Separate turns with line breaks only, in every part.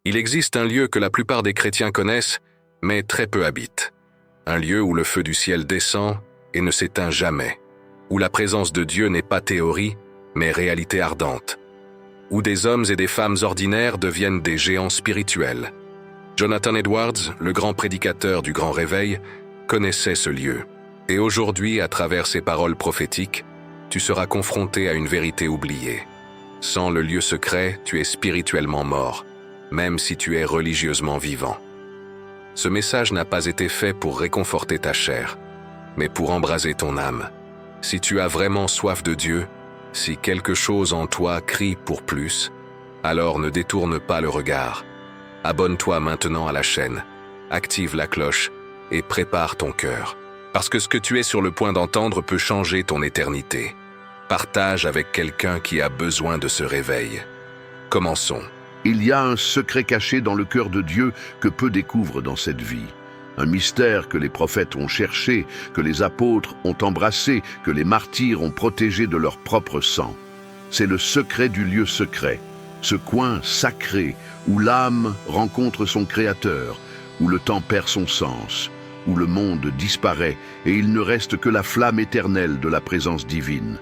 Il existe un lieu que la plupart des chrétiens connaissent, mais très peu habitent. Un lieu où le feu du ciel descend et ne s'éteint jamais, où la présence de Dieu n'est pas théorie, mais réalité ardente, où des hommes et des femmes ordinaires deviennent des géants spirituels. Jonathan Edwards, le grand prédicateur du Grand Réveil, connaissait ce lieu. Et aujourd'hui, à travers ses paroles prophétiques, tu seras confronté à une vérité oubliée. Sans le lieu secret, tu es spirituellement mort, même si tu es religieusement vivant. Ce message n'a pas été fait pour réconforter ta chair, mais pour embraser ton âme. Si tu as vraiment soif de Dieu, si quelque chose en toi crie pour plus, alors ne détourne pas le regard. Abonne-toi maintenant à la chaîne, active la cloche et prépare ton cœur. Parce que ce que tu es sur le point d'entendre peut changer ton éternité. Partage avec quelqu'un qui a besoin de ce réveil. Commençons.
Il y a un secret caché dans le cœur de Dieu que peu découvrent dans cette vie. Un mystère que les prophètes ont cherché, que les apôtres ont embrassé, que les martyrs ont protégé de leur propre sang. C'est le secret du lieu secret, ce coin sacré où l'âme rencontre son Créateur, où le temps perd son sens, où le monde disparaît et il ne reste que la flamme éternelle de la présence divine.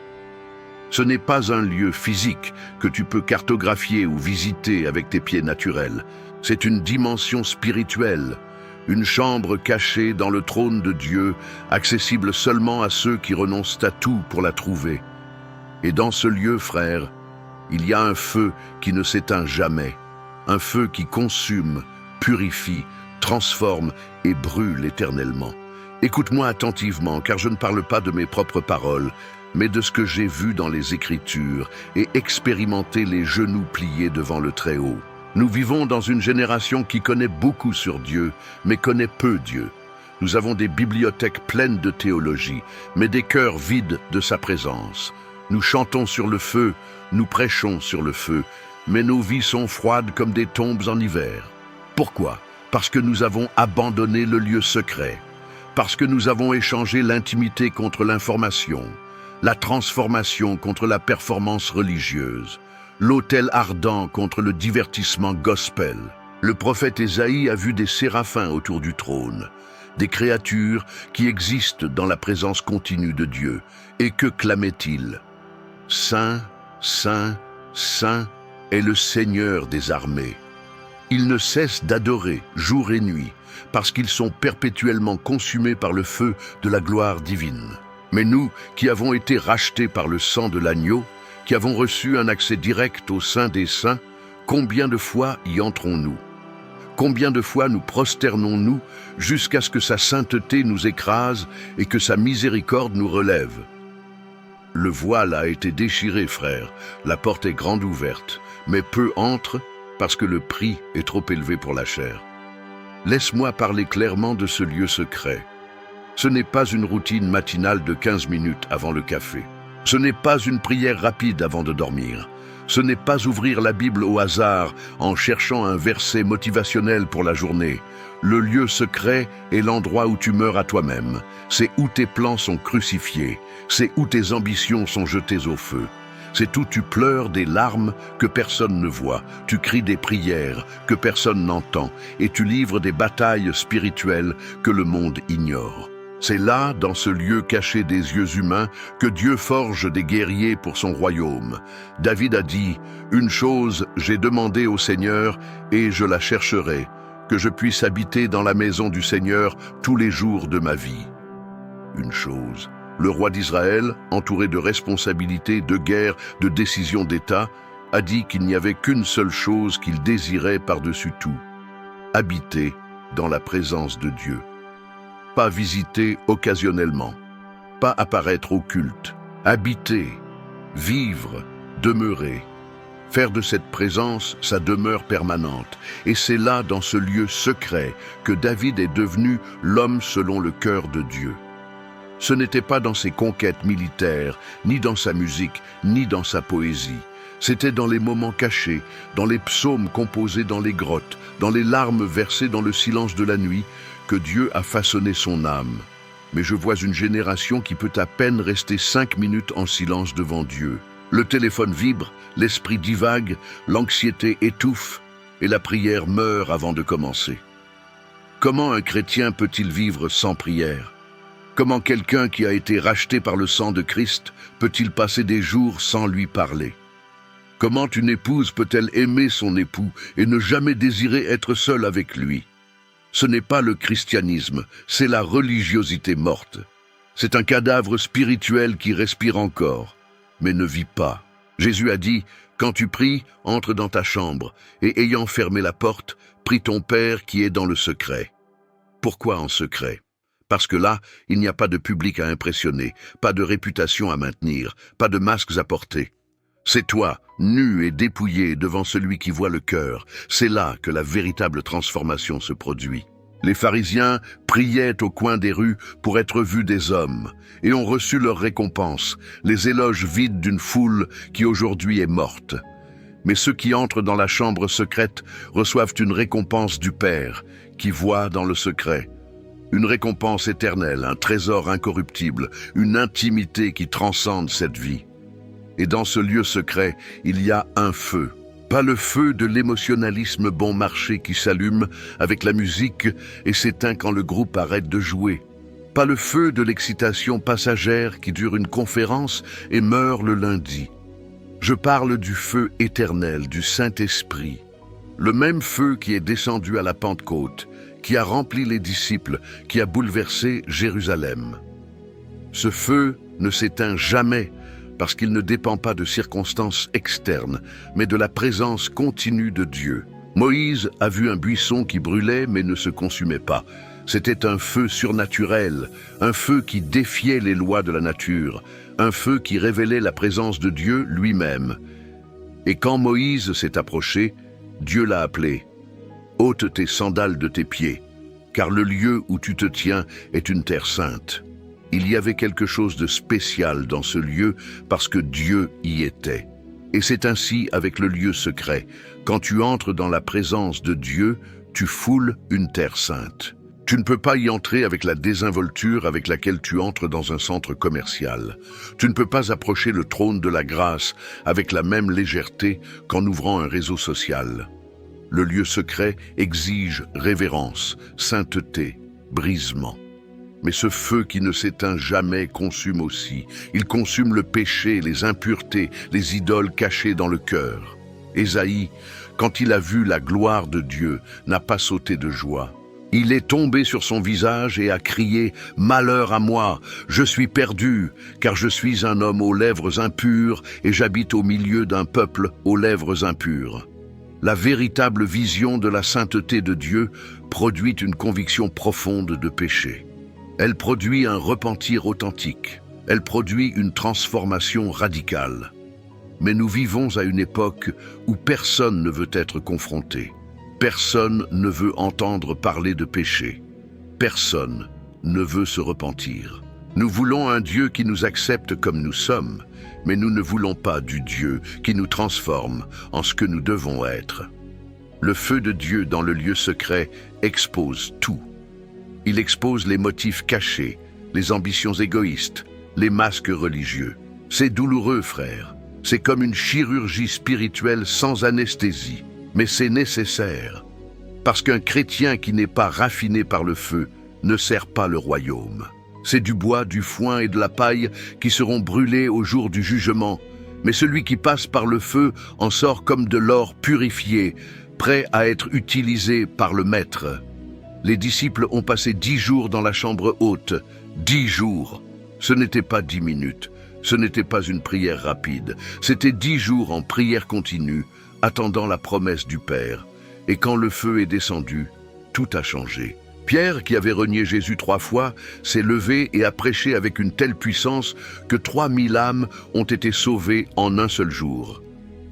Ce n'est pas un lieu physique que tu peux cartographier ou visiter avec tes pieds naturels. C'est une dimension spirituelle, une chambre cachée dans le trône de Dieu, accessible seulement à ceux qui renoncent à tout pour la trouver. Et dans ce lieu, frère, il y a un feu qui ne s'éteint jamais, un feu qui consume, purifie, transforme et brûle éternellement. Écoute-moi attentivement, car je ne parle pas de mes propres paroles, mais de ce que j'ai vu dans les Écritures et expérimenté les genoux pliés devant le Très-Haut. Nous vivons dans une génération qui connaît beaucoup sur Dieu, mais connaît peu Dieu. Nous avons des bibliothèques pleines de théologie, mais des cœurs vides de sa présence. Nous chantons sur le feu, nous prêchons sur le feu, mais nos vies sont froides comme des tombes en hiver. Pourquoi? Parce que nous avons abandonné le lieu secret, parce que nous avons échangé l'intimité contre l'information, la transformation contre la performance religieuse, l'autel ardent contre le divertissement gospel. Le prophète Ésaïe a vu des séraphins autour du trône, des créatures qui existent dans la présence continue de Dieu. Et que clamaient-ils? Saint, Saint, Saint est le Seigneur des armées. Ils ne cessent d'adorer jour et nuit, parce qu'ils sont perpétuellement consumés par le feu de la gloire divine. Mais nous, qui avons été rachetés par le sang de l'agneau, qui avons reçu un accès direct au sein des saints, combien de fois y entrons-nous? Combien de fois nous prosternons-nous jusqu'à ce que sa sainteté nous écrase et que sa miséricorde nous relève? Le voile a été déchiré, frère, la porte est grande ouverte, mais peu entrent parce que le prix est trop élevé pour la chair. Laisse-moi parler clairement de ce lieu secret. Ce n'est pas une routine matinale de 15 minutes avant le café. Ce n'est pas une prière rapide avant de dormir. Ce n'est pas ouvrir la Bible au hasard en cherchant un verset motivationnel pour la journée. Le lieu secret est l'endroit où tu meurs à toi-même. C'est où tes plans sont crucifiés. C'est où tes ambitions sont jetées au feu. C'est où tu pleures des larmes que personne ne voit. Tu cries des prières que personne n'entend. Et tu livres des batailles spirituelles que le monde ignore. C'est là, dans ce lieu caché des yeux humains, que Dieu forge des guerriers pour son royaume. David a dit, « Une chose j'ai demandé au Seigneur, et je la chercherai, que je puisse habiter dans la maison du Seigneur tous les jours de ma vie. » Une chose. Le roi d'Israël, entouré de responsabilités, de guerre, de décisions d'État, a dit qu'il n'y avait qu'une seule chose qu'il désirait par-dessus tout, habiter dans la présence de Dieu. Pas visiter occasionnellement, pas apparaître au culte, habiter, vivre, demeurer, faire de cette présence sa demeure permanente. Et c'est là, dans ce lieu secret, que David est devenu l'homme selon le cœur de Dieu. Ce n'était pas dans ses conquêtes militaires, ni dans sa musique, ni dans sa poésie. C'était dans les moments cachés, dans les psaumes composés dans les grottes, dans les larmes versées dans le silence de la nuit, que Dieu a façonné son âme. Mais je vois une génération qui peut à peine rester 5 minutes en silence devant Dieu. Le téléphone vibre, l'esprit divague, l'anxiété étouffe. et la prière meurt avant de commencer. Comment un chrétien peut-il vivre sans prière? Comment quelqu'un qui a été racheté par le sang de Christ peut-il passer des jours sans lui parler? Comment une épouse peut-elle aimer son époux et ne jamais désirer être seule avec lui? Ce n'est pas le christianisme, c'est la religiosité morte. C'est un cadavre spirituel qui respire encore, mais ne vit pas. Jésus a dit, « Quand tu pries, entre dans ta chambre, et ayant fermé la porte, prie ton Père qui est dans le secret. » Pourquoi en secret? Parce que là, il n'y a pas de public à impressionner, pas de réputation à maintenir, pas de masques à porter. C'est toi, nu et dépouillé devant celui qui voit le cœur. C'est là que la véritable transformation se produit. Les pharisiens priaient au coin des rues pour être vus des hommes et ont reçu leur récompense, les éloges vides d'une foule qui aujourd'hui est morte. Mais ceux qui entrent dans la chambre secrète reçoivent une récompense du Père qui voit dans le secret. Une récompense éternelle, un trésor incorruptible, une intimité qui transcende cette vie. Et dans ce lieu secret, il y a un feu. Pas le feu de l'émotionnalisme bon marché qui s'allume avec la musique et s'éteint quand le groupe arrête de jouer. Pas le feu de l'excitation passagère qui dure une conférence et meurt le lundi. Je parle du feu éternel, du Saint-Esprit. Le même feu qui est descendu à la Pentecôte, qui a rempli les disciples, qui a bouleversé Jérusalem. Ce feu ne s'éteint jamais, parce qu'il ne dépend pas de circonstances externes, mais de la présence continue de Dieu. Moïse a vu un buisson qui brûlait mais ne se consumait pas. C'était un feu surnaturel, un feu qui défiait les lois de la nature, un feu qui révélait la présence de Dieu lui-même. Et quand Moïse s'est approché, Dieu l'a appelé « Ôte tes sandales de tes pieds, car le lieu où tu te tiens est une terre sainte. » Il y avait quelque chose de spécial dans ce lieu parce que Dieu y était. Et c'est ainsi avec le lieu secret. Quand tu entres dans la présence de Dieu, tu foules une terre sainte. Tu ne peux pas y entrer avec la désinvolture avec laquelle tu entres dans un centre commercial. Tu ne peux pas approcher le trône de la grâce avec la même légèreté qu'en ouvrant un réseau social. Le lieu secret exige révérence, sainteté, brisement. Mais ce feu qui ne s'éteint jamais consume aussi. Il consume le péché, les impuretés, les idoles cachées dans le cœur. Ésaïe, quand il a vu la gloire de Dieu, n'a pas sauté de joie. Il est tombé sur son visage et a crié « Malheur à moi, je suis perdu, car je suis un homme aux lèvres impures et j'habite au milieu d'un peuple aux lèvres impures. » La véritable vision de la sainteté de Dieu produit une conviction profonde de péché. Elle produit un repentir authentique. Elle produit une transformation radicale. Mais nous vivons à une époque où personne ne veut être confronté. Personne ne veut entendre parler de péché. Personne ne veut se repentir. Nous voulons un Dieu qui nous accepte comme nous sommes, mais nous ne voulons pas du Dieu qui nous transforme en ce que nous devons être. Le feu de Dieu dans le lieu secret expose tout. Il expose les motifs cachés, les ambitions égoïstes, les masques religieux. C'est douloureux, frère. C'est comme une chirurgie spirituelle sans anesthésie. Mais c'est nécessaire. Parce qu'un chrétien qui n'est pas raffiné par le feu ne sert pas le royaume. C'est du bois, du foin et de la paille qui seront brûlés au jour du jugement. Mais celui qui passe par le feu en sort comme de l'or purifié, prêt à être utilisé par le Maître. Les disciples ont passé 10 jours dans la chambre haute. 10 jours. Ce n'était pas 10 minutes. Ce n'était pas une prière rapide. C'était 10 jours en prière continue, attendant la promesse du Père. Et quand le feu est descendu, tout a changé. Pierre, qui avait renié Jésus 3 fois, s'est levé et a prêché avec une telle puissance que 3000 âmes ont été sauvées en un seul jour.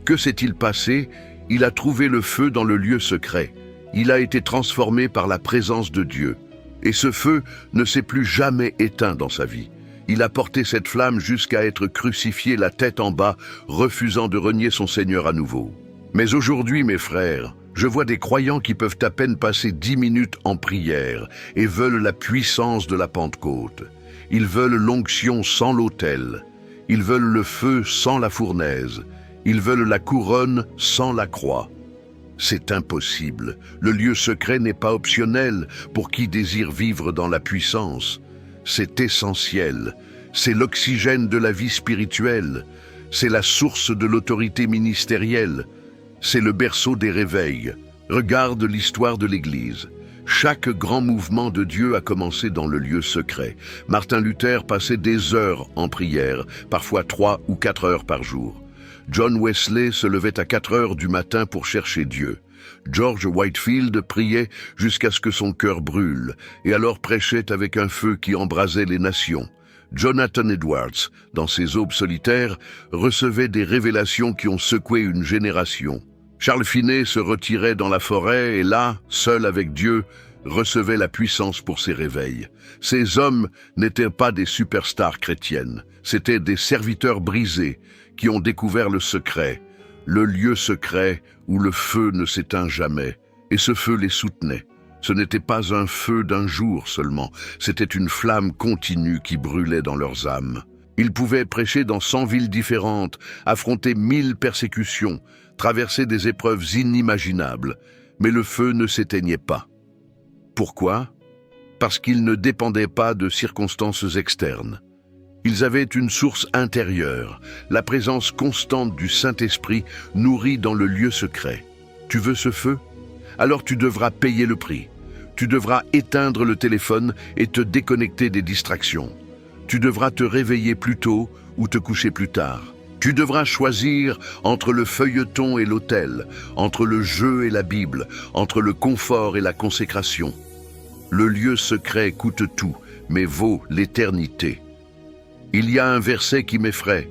Que s'est-il passé? Il a trouvé le feu dans le lieu secret. Il a été transformé par la présence de Dieu. Et ce feu ne s'est plus jamais éteint dans sa vie. Il a porté cette flamme jusqu'à être crucifié la tête en bas, refusant de renier son Seigneur à nouveau. Mais aujourd'hui, mes frères, je vois des croyants qui peuvent à peine passer 10 minutes en prière et veulent la puissance de la Pentecôte. Ils veulent l'onction sans l'autel. Ils veulent le feu sans la fournaise. Ils veulent la couronne sans la croix. C'est impossible. Le lieu secret n'est pas optionnel pour qui désire vivre dans la puissance. C'est essentiel. C'est l'oxygène de la vie spirituelle. C'est la source de l'autorité ministérielle. C'est le berceau des réveils. Regarde l'histoire de l'Église. Chaque grand mouvement de Dieu a commencé dans le lieu secret. Martin Luther passait des heures en prière, parfois 3 ou 4 heures par jour. John Wesley se levait à 4 heures du matin pour chercher Dieu. George Whitefield priait jusqu'à ce que son cœur brûle, et alors prêchait avec un feu qui embrasait les nations. Jonathan Edwards, dans ses aubes solitaires, recevait des révélations qui ont secoué une génération. Charles Finney se retirait dans la forêt et là, seul avec Dieu, recevait la puissance pour ses réveils. Ces hommes n'étaient pas des superstars chrétiennes, c'étaient des serviteurs brisés qui ont découvert le secret, le lieu secret où le feu ne s'éteint jamais. Et ce feu les soutenait. Ce n'était pas un feu d'un jour seulement, c'était une flamme continue qui brûlait dans leurs âmes. Ils pouvaient prêcher dans 100 villes différentes, affronter 1000 persécutions, traverser des épreuves inimaginables, mais le feu ne s'éteignait pas. Pourquoi? Parce qu'ils ne dépendaient pas de circonstances externes. Ils avaient une source intérieure, la présence constante du Saint-Esprit nourrie dans le lieu secret. Tu veux ce feu? Alors tu devras payer le prix. Tu devras éteindre le téléphone et te déconnecter des distractions. Tu devras te réveiller plus tôt ou te coucher plus tard. Tu devras choisir entre le feuilleton et l'autel, entre le jeu et la Bible, entre le confort et la consécration. Le lieu secret coûte tout, mais vaut l'éternité. Il y a un verset qui m'effraie.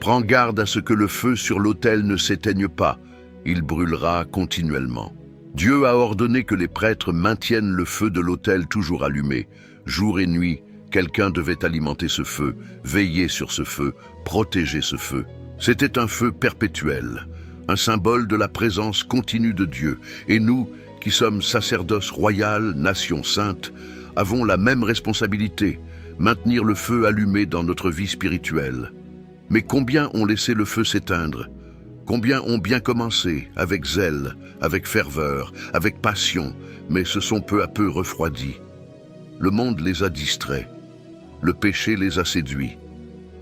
Prends garde à ce que le feu sur l'autel ne s'éteigne pas. Il brûlera continuellement. Dieu a ordonné que les prêtres maintiennent le feu de l'autel toujours allumé. Jour et nuit, quelqu'un devait alimenter ce feu, veiller sur ce feu, protéger ce feu. C'était un feu perpétuel, un symbole de la présence continue de Dieu. Et nous, qui sommes sacerdoce royal, nation sainte, avons la même responsabilité, maintenir le feu allumé dans notre vie spirituelle. Mais combien ont laissé le feu s'éteindre? Combien ont bien commencé, avec zèle, avec ferveur, avec passion, mais se sont peu à peu refroidis. Le monde les a distraits. Le péché les a séduits.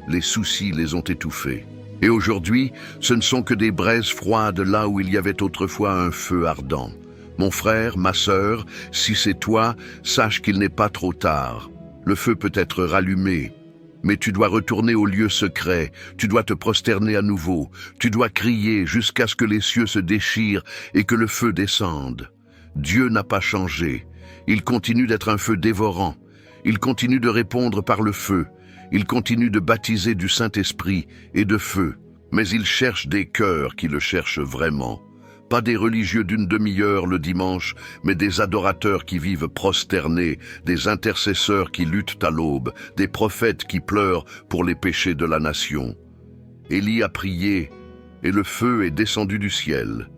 Les soucis les ont étouffés. Et aujourd'hui, ce ne sont que des braises froides là où il y avait autrefois un feu ardent. Mon frère, ma sœur, si c'est toi, sache qu'il n'est pas trop tard. Le feu peut être rallumé, mais tu dois retourner au lieu secret, tu dois te prosterner à nouveau, tu dois crier jusqu'à ce que les cieux se déchirent et que le feu descende. Dieu n'a pas changé, il continue d'être un feu dévorant, il continue de répondre par le feu, il continue de baptiser du Saint-Esprit et de feu, mais il cherche des cœurs qui le cherchent vraiment. Pas des religieux d'une demi-heure le dimanche, mais des adorateurs qui vivent prosternés, des intercesseurs qui luttent à l'aube, des prophètes qui pleurent pour les péchés de la nation. Élie a prié, et le feu est descendu du ciel.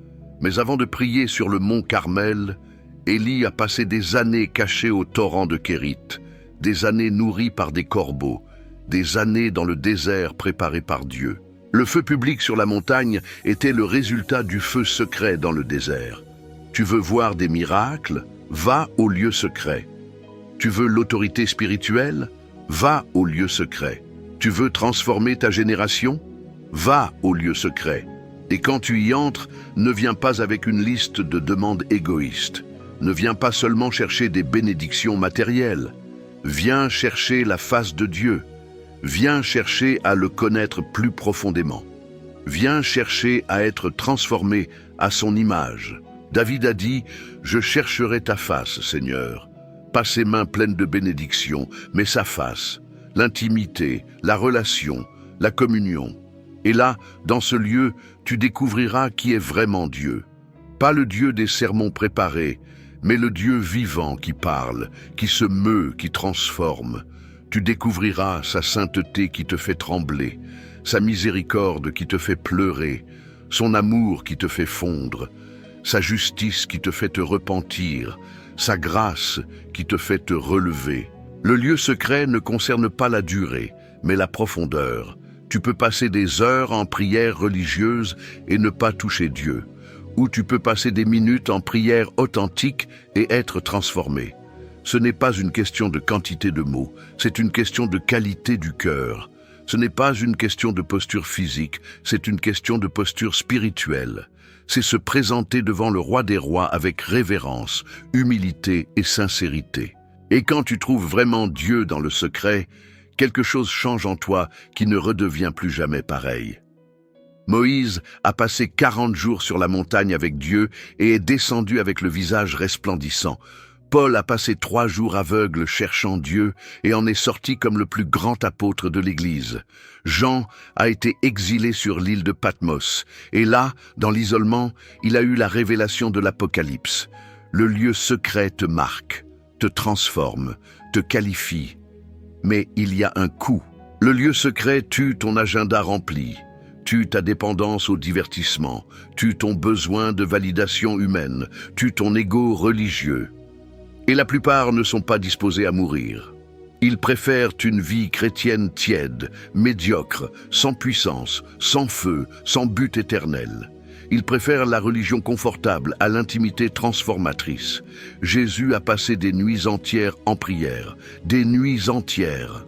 Mais avant de prier sur le mont Carmel, Élie a passé des années caché au torrent de Kérith, des années nourries par des corbeaux, des années dans le désert préparé par Dieu. Le feu public sur la montagne était le résultat du feu secret dans le désert. Tu veux voir des miracles? Va au lieu secret. Tu veux l'autorité spirituelle? Va au lieu secret. Tu veux transformer ta génération? Va au lieu secret. Et quand tu y entres, ne viens pas avec une liste de demandes égoïstes. Ne viens pas seulement chercher des bénédictions matérielles. Viens chercher la face de Dieu. Viens chercher à le connaître plus profondément. Viens chercher à être transformé à son image. David a dit « Je chercherai ta face, Seigneur ». Pas ses mains pleines de bénédictions, mais sa face, l'intimité, la relation, la communion. Et là, dans ce lieu, tu découvriras qui est vraiment Dieu. Pas le Dieu des sermons préparés, mais le Dieu vivant qui parle, qui se meut, qui transforme. Tu découvriras sa sainteté qui te fait trembler, sa miséricorde qui te fait pleurer, son amour qui te fait fondre, sa justice qui te fait te repentir, sa grâce qui te fait te relever. Le lieu secret ne concerne pas la durée, mais la profondeur. Tu peux passer des heures en prière religieuse et ne pas toucher Dieu, où tu peux passer des minutes en prière authentique et être transformé. Ce n'est pas une question de quantité de mots, c'est une question de qualité du cœur. Ce n'est pas une question de posture physique, c'est une question de posture spirituelle. C'est se présenter devant le roi des rois avec révérence, humilité et sincérité. Et quand tu trouves vraiment Dieu dans le secret, quelque chose change en toi qui ne redevient plus jamais pareil. Moïse a passé 40 jours sur la montagne avec Dieu et est descendu avec le visage resplendissant. Paul a passé 3 jours aveugle cherchant Dieu et en est sorti comme le plus grand apôtre de l'Église. Jean a été exilé sur l'île de Patmos et là, dans l'isolement, il a eu la révélation de l'Apocalypse. Le lieu secret te marque, te transforme, te qualifie. Mais il y a un coût. Le lieu secret tue ton agenda rempli, tue ta dépendance au divertissement, tue ton besoin de validation humaine, tue ton ego religieux. Et la plupart ne sont pas disposés à mourir. Ils préfèrent une vie chrétienne tiède, médiocre, sans puissance, sans feu, sans but éternel. Ils préfèrent la religion confortable à l'intimité transformatrice. Jésus a passé des nuits entières en prière, des nuits entières.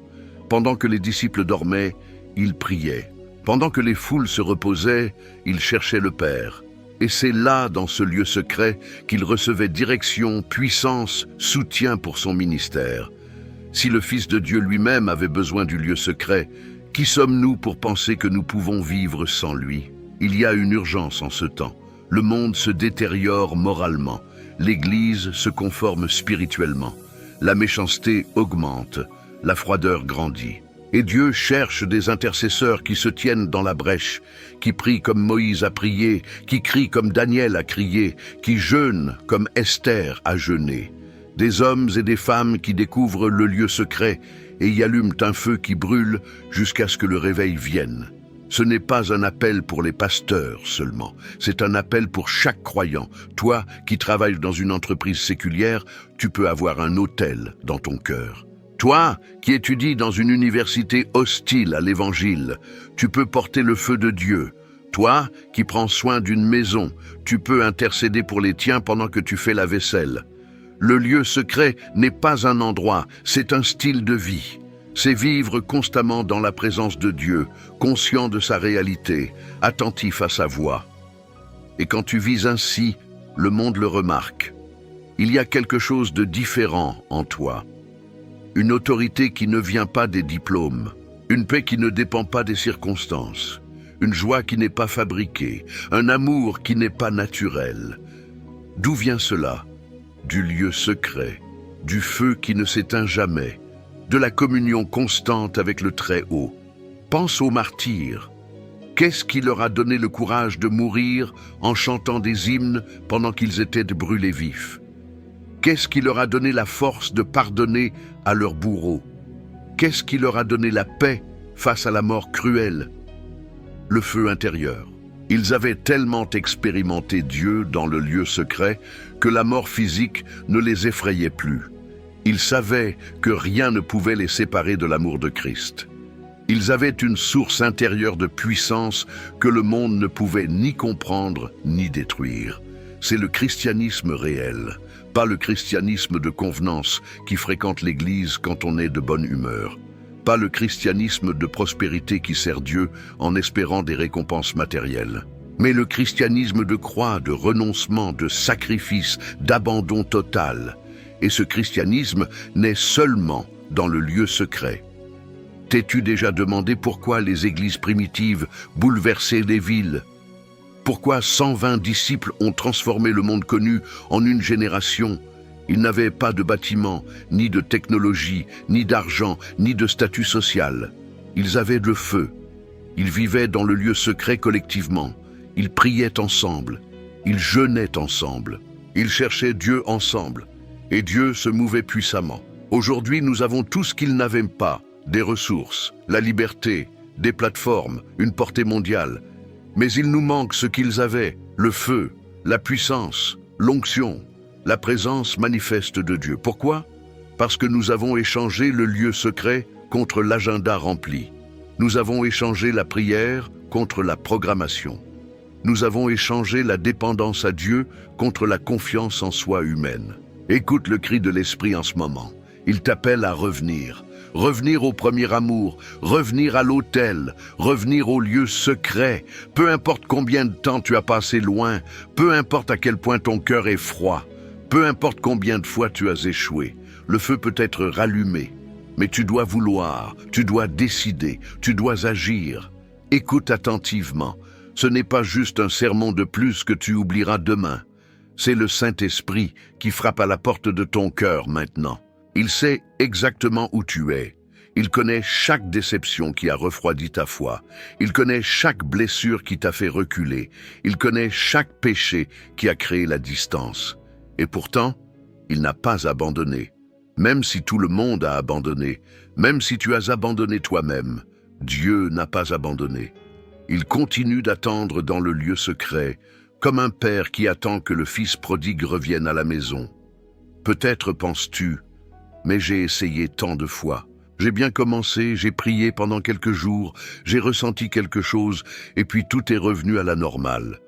Pendant que les disciples dormaient, il priait. Pendant que les foules se reposaient, il cherchait le Père. Et c'est là, dans ce lieu secret, qu'il recevait direction, puissance, soutien pour son ministère. Si le Fils de Dieu lui-même avait besoin du lieu secret, qui sommes-nous pour penser que nous pouvons vivre sans lui? Il y a une urgence en ce temps. Le monde se détériore moralement. L'Église se conforme spirituellement. La méchanceté augmente. La froideur grandit. Et Dieu cherche des intercesseurs qui se tiennent dans la brèche, qui prient comme Moïse a prié, qui crient comme Daniel a crié, qui jeûnent comme Esther a jeûné. Des hommes et des femmes qui découvrent le lieu secret et y allument un feu qui brûle jusqu'à ce que le réveil vienne. Ce n'est pas un appel pour les pasteurs seulement, c'est un appel pour chaque croyant. Toi qui travailles dans une entreprise séculière, tu peux avoir un autel dans ton cœur. Toi, qui étudies dans une université hostile à l'Évangile, tu peux porter le feu de Dieu. Toi, qui prends soin d'une maison, tu peux intercéder pour les tiens pendant que tu fais la vaisselle. Le lieu secret n'est pas un endroit, c'est un style de vie. C'est vivre constamment dans la présence de Dieu, conscient de sa réalité, attentif à sa voix. Et quand tu vis ainsi, le monde le remarque. Il y a quelque chose de différent en toi. Une autorité qui ne vient pas des diplômes, une paix qui ne dépend pas des circonstances, une joie qui n'est pas fabriquée, un amour qui n'est pas naturel. D'où vient cela? Du lieu secret, du feu qui ne s'éteint jamais, de la communion constante avec le Très-Haut. Pense aux martyrs. Qu'est-ce qui leur a donné le courage de mourir en chantant des hymnes pendant qu'ils étaient brûlés vifs? Qu'est-ce qui leur a donné la force de pardonner à leurs bourreaux? Qu'est-ce qui leur a donné la paix face à la mort cruelle? Le feu intérieur. Ils avaient tellement expérimenté Dieu dans le lieu secret que la mort physique ne les effrayait plus. Ils savaient que rien ne pouvait les séparer de l'amour de Christ. Ils avaient une source intérieure de puissance que le monde ne pouvait ni comprendre ni détruire. C'est le christianisme réel, pas le christianisme de convenance qui fréquente l'Église quand on est de bonne humeur. Pas le christianisme de prospérité qui sert Dieu en espérant des récompenses matérielles. Mais le christianisme de croix, de renoncement, de sacrifice, d'abandon total. Et ce christianisme naît seulement dans le lieu secret. T'es-tu déjà demandé pourquoi les églises primitives bouleversaient les villes? Pourquoi 120 disciples ont transformé le monde connu en une génération? Ils n'avaient pas de bâtiments, ni de technologie, ni d'argent, ni de statut social. Ils avaient le feu. Ils vivaient dans le lieu secret collectivement. Ils priaient ensemble. Ils jeûnaient ensemble. Ils cherchaient Dieu ensemble. Et Dieu se mouvait puissamment. Aujourd'hui, nous avons tout ce qu'ils n'avaient pas. Des ressources, la liberté, des plateformes, une portée mondiale. Mais il nous manque ce qu'ils avaient, le feu, la puissance, l'onction, la présence manifeste de Dieu. Pourquoi? Parce que nous avons échangé le lieu secret contre l'agenda rempli. Nous avons échangé la prière contre la programmation. Nous avons échangé la dépendance à Dieu contre la confiance en soi humaine. Écoute le cri de l'Esprit en ce moment. Il t'appelle à revenir. Revenir au premier amour, revenir à l'autel, revenir au lieu secret. Peu importe combien de temps tu as passé loin, peu importe à quel point ton cœur est froid, peu importe combien de fois tu as échoué, le feu peut être rallumé. Mais tu dois vouloir, tu dois décider, tu dois agir. Écoute attentivement. Ce n'est pas juste un sermon de plus que tu oublieras demain. C'est le Saint-Esprit qui frappe à la porte de ton cœur maintenant. Il sait exactement où tu es. Il connaît chaque déception qui a refroidi ta foi. Il connaît chaque blessure qui t'a fait reculer. Il connaît chaque péché qui a créé la distance. Et pourtant, il n'a pas abandonné. Même si tout le monde a abandonné, même si tu as abandonné toi-même, Dieu n'a pas abandonné. Il continue d'attendre dans le lieu secret, comme un père qui attend que le fils prodigue revienne à la maison. Peut-être penses-tu, mais j'ai essayé tant de fois. J'ai bien commencé, j'ai prié pendant quelques jours, j'ai ressenti quelque chose, et puis tout est revenu à la normale.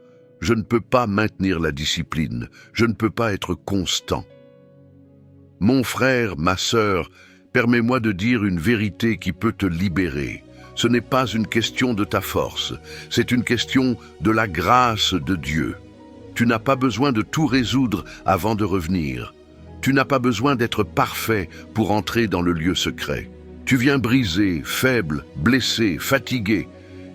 Je ne peux pas maintenir la discipline, je ne peux pas être constant. Mon frère, ma sœur, permets-moi de dire une vérité qui peut te libérer. Ce n'est pas une question de ta force, c'est une question de la grâce de Dieu. Tu n'as pas besoin de tout résoudre avant de revenir. Tu n'as pas besoin d'être parfait pour entrer dans le lieu secret. Tu viens brisé, faible, blessé, fatigué.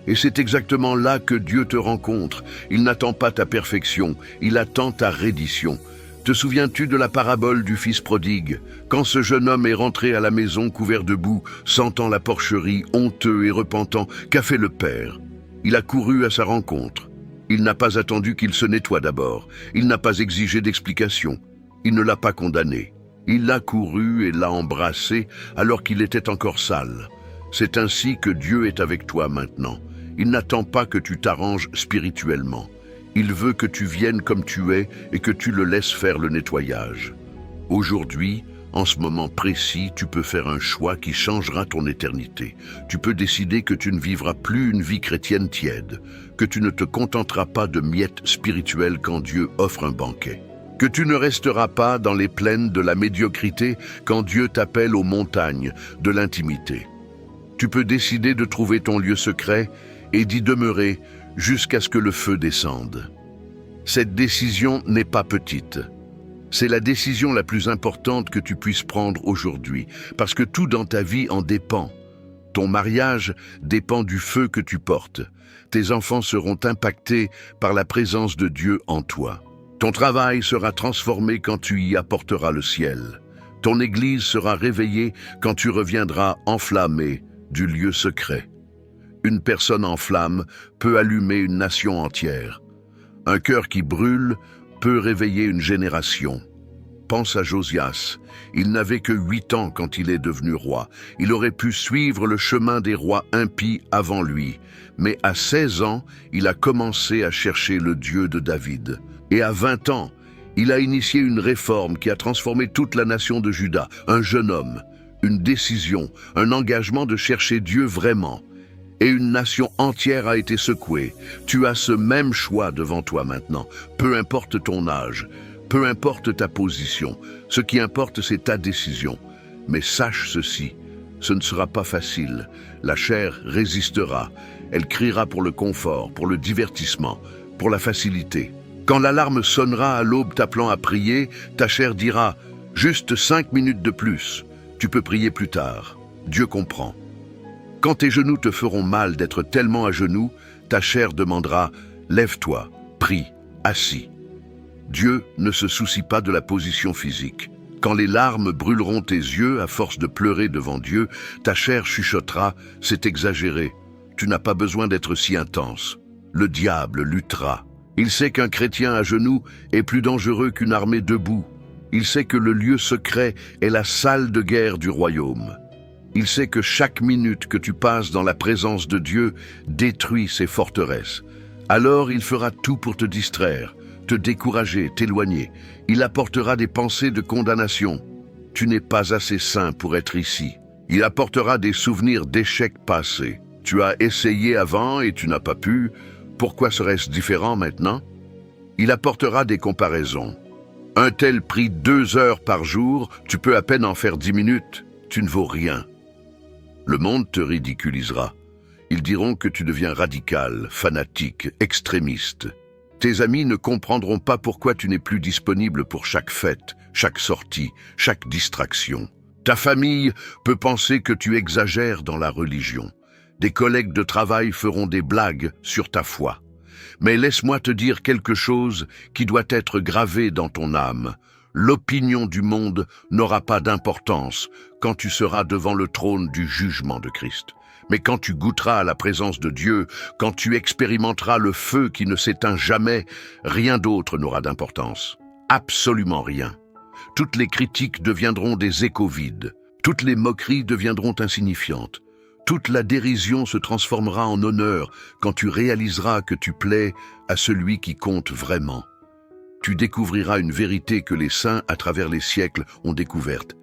Et c'est exactement là que Dieu te rencontre. Il n'attend pas ta perfection, il attend ta reddition. Te souviens-tu de la parabole du fils prodigue? Quand ce jeune homme est rentré à la maison couvert de boue, sentant la porcherie, honteux et repentant, qu'a fait le père? Il a couru à sa rencontre. Il n'a pas attendu qu'il se nettoie d'abord. Il n'a pas exigé d'explication. Il ne l'a pas condamné. Il l'a couru et l'a embrassé alors qu'il était encore sale. C'est ainsi que Dieu est avec toi maintenant. Il n'attend pas que tu t'arranges spirituellement. Il veut que tu viennes comme tu es et que tu le laisses faire le nettoyage. Aujourd'hui, en ce moment précis, tu peux faire un choix qui changera ton éternité. Tu peux décider que tu ne vivras plus une vie chrétienne tiède, que tu ne te contenteras pas de miettes spirituelles quand Dieu offre un banquet, que tu ne resteras pas dans les plaines de la médiocrité quand Dieu t'appelle aux montagnes de l'intimité. Tu peux décider de trouver ton lieu secret et d'y demeurer jusqu'à ce que le feu descende. Cette décision n'est pas petite. C'est la décision la plus importante que tu puisses prendre aujourd'hui, parce que tout dans ta vie en dépend. Ton mariage dépend du feu que tu portes. Tes enfants seront impactés par la présence de Dieu en toi. Ton travail sera transformé quand tu y apporteras le ciel. Ton église sera réveillée quand tu reviendras enflammé du lieu secret. Une personne en flamme peut allumer une nation entière. Un cœur qui brûle peut réveiller une génération. Pense à Josias. Il n'avait que 8 ans quand il est devenu roi. Il aurait pu suivre le chemin des rois impies avant lui. Mais à 16 ans, il a commencé à chercher le Dieu de David. Et à 20 ans, il a initié une réforme qui a transformé toute la nation de Juda. Un jeune homme, une décision, un engagement de chercher Dieu vraiment. Et une nation entière a été secouée. Tu as ce même choix devant toi maintenant. Peu importe ton âge, peu importe ta position, ce qui importe c'est ta décision. Mais sache ceci, ce ne sera pas facile. La chair résistera. Elle criera pour le confort, pour le divertissement, pour la facilité. Quand l'alarme sonnera à l'aube t'appelant à prier, ta chair dira « Juste 5 minutes de plus, tu peux prier plus tard. Dieu comprend. » Quand tes genoux te feront mal d'être tellement à genoux, ta chair demandera « Lève-toi, prie, assis ». Dieu ne se soucie pas de la position physique. Quand les larmes brûleront tes yeux à force de pleurer devant Dieu, ta chair chuchotera « C'est exagéré, tu n'as pas besoin d'être si intense ». Le diable luttera. Il sait qu'un chrétien à genoux est plus dangereux qu'une armée debout. Il sait que le lieu secret est la salle de guerre du royaume. Il sait que chaque minute que tu passes dans la présence de Dieu détruit ses forteresses. Alors il fera tout pour te distraire, te décourager, t'éloigner. Il apportera des pensées de condamnation. Tu n'es pas assez saint pour être ici. Il apportera des souvenirs d'échecs passés. Tu as essayé avant et tu n'as pas pu. Pourquoi serait-ce différent maintenant? Il apportera des comparaisons. Un tel prie 2 heures par jour, tu peux à peine en faire 10 minutes. Tu ne vaux rien. Le monde te ridiculisera. Ils diront que tu deviens radical, fanatique, extrémiste. Tes amis ne comprendront pas pourquoi tu n'es plus disponible pour chaque fête, chaque sortie, chaque distraction. Ta famille peut penser que tu exagères dans la religion. Des collègues de travail feront des blagues sur ta foi. Mais laisse-moi te dire quelque chose qui doit être gravé dans ton âme. L'opinion du monde n'aura pas d'importance quand tu seras devant le trône du jugement de Christ. Mais quand tu goûteras à la présence de Dieu, quand tu expérimenteras le feu qui ne s'éteint jamais, rien d'autre n'aura d'importance. Absolument rien. Toutes les critiques deviendront des échos vides. Toutes les moqueries deviendront insignifiantes. Toute la dérision se transformera en honneur quand tu réaliseras que tu plais à celui qui compte vraiment. Tu découvriras une vérité que les saints, à travers les siècles, ont découverte.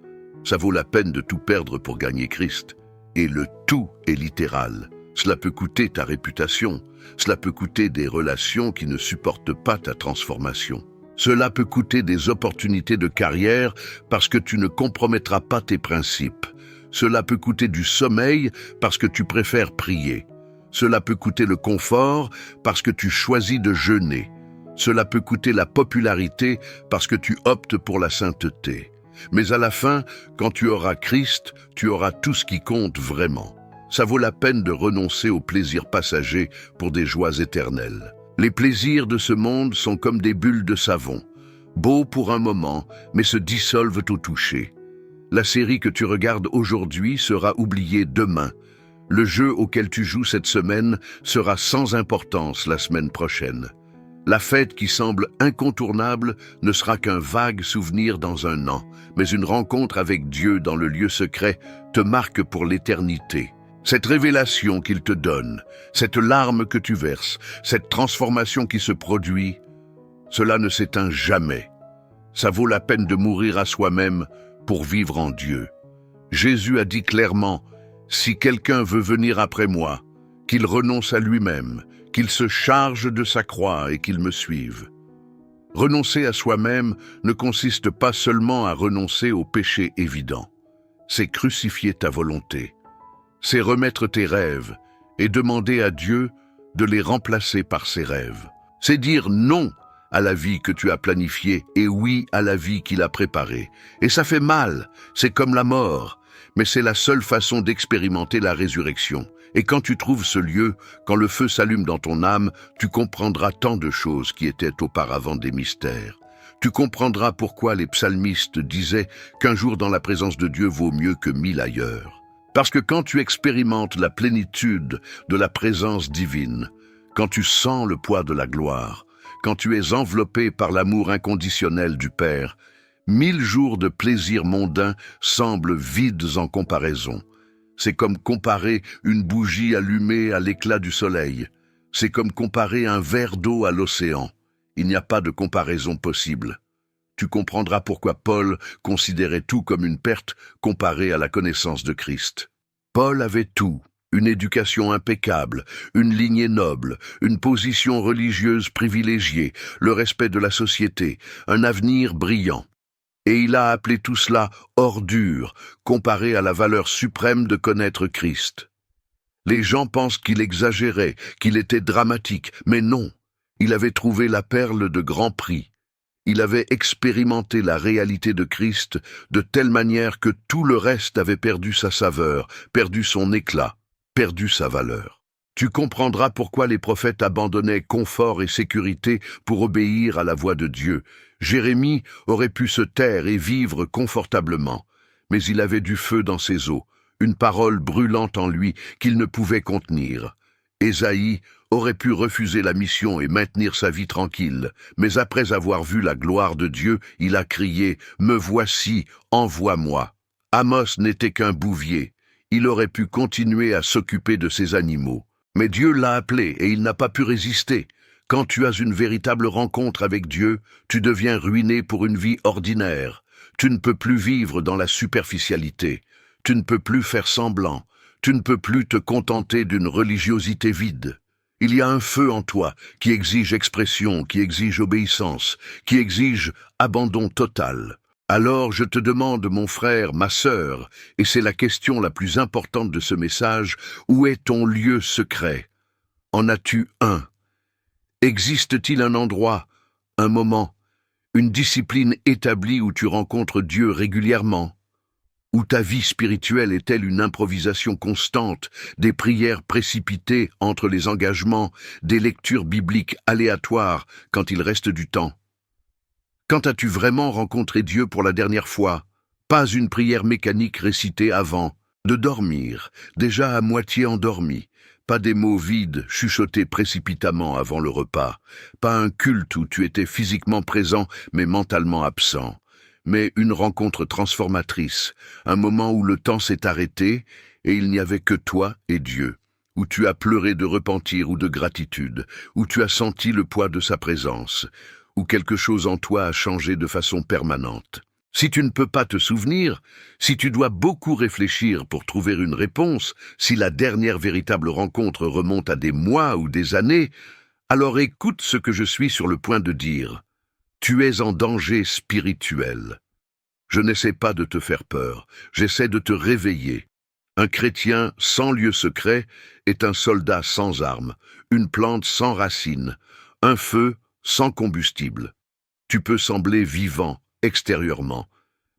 Ça vaut la peine de tout perdre pour gagner Christ. Et le tout est littéral. Cela peut coûter ta réputation. Cela peut coûter des relations qui ne supportent pas ta transformation. Cela peut coûter des opportunités de carrière parce que tu ne compromettras pas tes principes. Cela peut coûter du sommeil parce que tu préfères prier. Cela peut coûter le confort parce que tu choisis de jeûner. Cela peut coûter la popularité parce que tu optes pour la sainteté. Mais à la fin, quand tu auras Christ, tu auras tout ce qui compte vraiment. Ça vaut la peine de renoncer aux plaisirs passagers pour des joies éternelles. Les plaisirs de ce monde sont comme des bulles de savon, beaux pour un moment, mais se dissolvent au toucher. La série que tu regardes aujourd'hui sera oubliée demain. Le jeu auquel tu joues cette semaine sera sans importance la semaine prochaine. La fête qui semble incontournable ne sera qu'un vague souvenir dans un an, mais une rencontre avec Dieu dans le lieu secret te marque pour l'éternité. Cette révélation qu'il te donne, cette larme que tu verses, cette transformation qui se produit, cela ne s'éteint jamais. Ça vaut la peine de mourir à soi-même pour vivre en Dieu. Jésus a dit clairement, « Si quelqu'un veut venir après moi, qu'il renonce à lui-même, qu'il se charge de sa croix et qu'il me suive. » Renoncer à soi-même ne consiste pas seulement à renoncer au péché évident. C'est crucifier ta volonté. C'est remettre tes rêves et demander à Dieu de les remplacer par ses rêves. C'est dire non à la vie que tu as planifiée et oui à la vie qu'il a préparée. Et ça fait mal, c'est comme la mort, mais c'est la seule façon d'expérimenter la résurrection. Et quand tu trouves ce lieu, quand le feu s'allume dans ton âme, tu comprendras tant de choses qui étaient auparavant des mystères. Tu comprendras pourquoi les psalmistes disaient qu'un jour dans la présence de Dieu vaut mieux que 1000 ailleurs. Parce que quand tu expérimentes la plénitude de la présence divine, quand tu sens le poids de la gloire, quand tu es enveloppé par l'amour inconditionnel du Père, 1000 jours de plaisir mondain semblent vides en comparaison. C'est comme comparer une bougie allumée à l'éclat du soleil. C'est comme comparer un verre d'eau à l'océan. Il n'y a pas de comparaison possible. Tu comprendras pourquoi Paul considérait tout comme une perte comparée à la connaissance de Christ. Paul avait tout, une éducation impeccable, une lignée noble, une position religieuse privilégiée, le respect de la société, un avenir brillant. Et il a appelé tout cela ordure, comparé à la valeur suprême de connaître Christ. Les gens pensent qu'il exagérait, qu'il était dramatique, mais non, il avait trouvé la perle de grand prix. Il avait expérimenté la réalité de Christ de telle manière que tout le reste avait perdu sa saveur, perdu son éclat, perdu sa valeur. Tu comprendras pourquoi les prophètes abandonnaient confort et sécurité pour obéir à la voix de Dieu. Jérémie aurait pu se taire et vivre confortablement, mais il avait du feu dans ses os, une parole brûlante en lui qu'il ne pouvait contenir. Ésaïe aurait pu refuser la mission et maintenir sa vie tranquille, mais après avoir vu la gloire de Dieu, il a crié « Me voici, envoie-moi ». Amos n'était qu'un bouvier. Il aurait pu continuer à s'occuper de ses animaux. Mais Dieu l'a appelé et il n'a pas pu résister. Quand tu as une véritable rencontre avec Dieu, tu deviens ruiné pour une vie ordinaire. Tu ne peux plus vivre dans la superficialité. Tu ne peux plus faire semblant. Tu ne peux plus te contenter d'une religiosité vide. Il y a un feu en toi qui exige expression, qui exige obéissance, qui exige abandon total. Alors je te demande, mon frère, ma sœur, et c'est la question la plus importante de ce message, où est ton lieu secret? En as-tu un? Existe-t-il un endroit, un moment, une discipline établie où tu rencontres Dieu régulièrement? Où ta vie spirituelle est-elle une improvisation constante, des prières précipitées entre les engagements, des lectures bibliques aléatoires quand il reste du temps? Quand as-tu vraiment rencontré Dieu pour la dernière fois? Pas une prière mécanique récitée avant de dormir, déjà à moitié endormi. Pas des mots vides chuchotés précipitamment avant le repas. Pas un culte où tu étais physiquement présent mais mentalement absent. Mais une rencontre transformatrice, un moment où le temps s'est arrêté et il n'y avait que toi et Dieu, où tu as pleuré de repentir ou de gratitude, où tu as senti le poids de sa présence, où quelque chose en toi a changé de façon permanente. Si tu ne peux pas te souvenir, si tu dois beaucoup réfléchir pour trouver une réponse, si la dernière véritable rencontre remonte à des mois ou des années, alors écoute ce que je suis sur le point de dire. Tu es en danger spirituel. Je n'essaie pas de te faire peur, j'essaie de te réveiller. Un chrétien sans lieu secret est un soldat sans armes, une plante sans racines, un feu sans combustible. Tu peux sembler vivant extérieurement,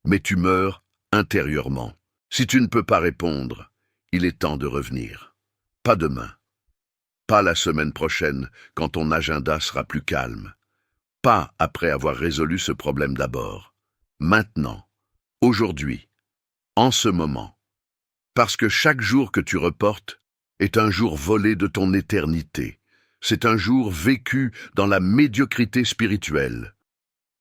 mais tu meurs intérieurement. Si tu ne peux pas répondre, il est temps de revenir. Pas demain, pas la semaine prochaine quand ton agenda sera plus calme. Pas après avoir résolu ce problème d'abord. Maintenant, aujourd'hui, en ce moment. Parce que chaque jour que tu reportes est un jour volé de ton éternité. C'est un jour vécu dans la médiocrité spirituelle.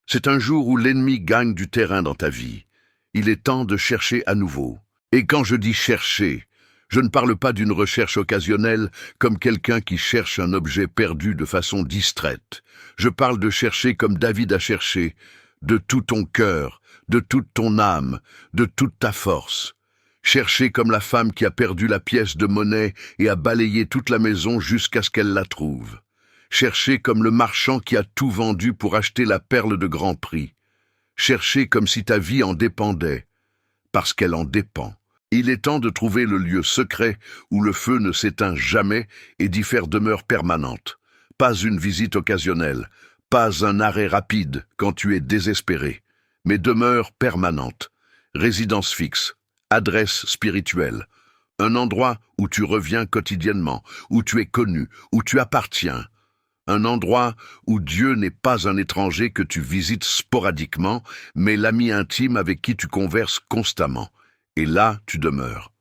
C'est un jour où l'ennemi gagne du terrain dans ta vie. Il est temps de chercher à nouveau. Et quand je dis chercher, je ne parle pas d'une recherche occasionnelle comme quelqu'un qui cherche un objet perdu de façon distraite. Je parle de chercher comme David a cherché, de tout ton cœur, de toute ton âme, de toute ta force. Chercher comme la femme qui a perdu la pièce de monnaie et a balayé toute la maison jusqu'à ce qu'elle la trouve. Chercher comme le marchand qui a tout vendu pour acheter la perle de grand prix. Chercher comme si ta vie en dépendait, parce qu'elle en dépend. Il est temps de trouver le lieu secret où le feu ne s'éteint jamais et d'y faire demeure permanente. Pas une visite occasionnelle, pas un arrêt rapide quand tu es désespéré, mais demeure permanente, résidence fixe, adresse spirituelle, un endroit où tu reviens quotidiennement, où tu es connu, où tu appartiens. Un endroit où Dieu n'est pas un étranger que tu visites sporadiquement, mais l'ami intime avec qui tu converses constamment. Et là, tu demeures.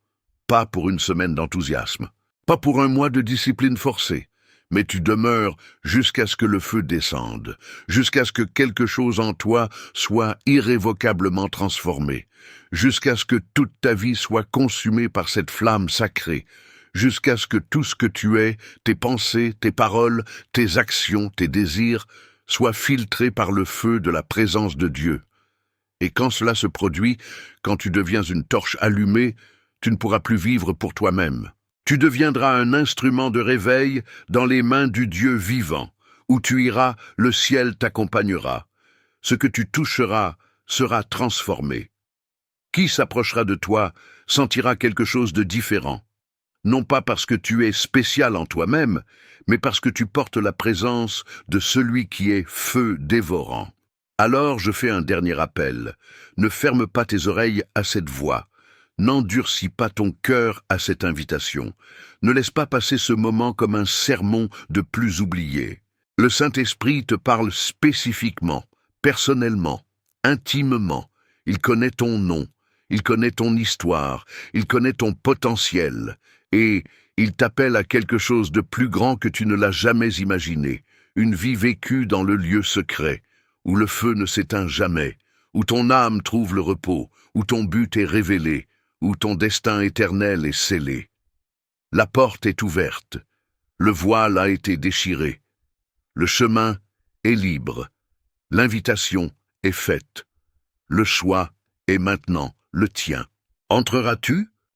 Pas pour une semaine d'enthousiasme, pas pour un mois de discipline forcée, mais tu demeures jusqu'à ce que le feu descende, jusqu'à ce que quelque chose en toi soit irrévocablement transformé, jusqu'à ce que toute ta vie soit consumée par cette flamme sacrée, jusqu'à ce que tout ce que tu es, tes pensées, tes paroles, tes actions, tes désirs, soient filtrés par le feu de la présence de Dieu. Et quand cela se produit, quand tu deviens une torche allumée, tu ne pourras plus vivre pour toi-même. Tu deviendras un instrument de réveil dans les mains du Dieu vivant. Où tu iras, le ciel t'accompagnera. Ce que tu toucheras sera transformé. Qui s'approchera de toi sentira quelque chose de différent. Non pas parce que tu es spécial en toi-même, mais parce que tu portes la présence de celui qui est feu dévorant. Alors je fais un dernier appel. Ne ferme pas tes oreilles à cette voix. N'endurcis pas ton cœur à cette invitation. Ne laisse pas passer ce moment comme un sermon de plus oublié. Le Saint-Esprit te parle spécifiquement, personnellement, intimement. Il connaît ton nom, il connaît ton histoire, il connaît ton potentiel. Et il t'appelle à quelque chose de plus grand que tu ne l'as jamais imaginé. Une vie vécue dans le lieu secret, où le feu ne s'éteint jamais, où ton âme trouve le repos, où ton but est révélé, où ton destin éternel est scellé. La porte est ouverte, le voile a été déchiré, le chemin est libre, l'invitation est faite, le choix est maintenant le tien. Entreras-tu?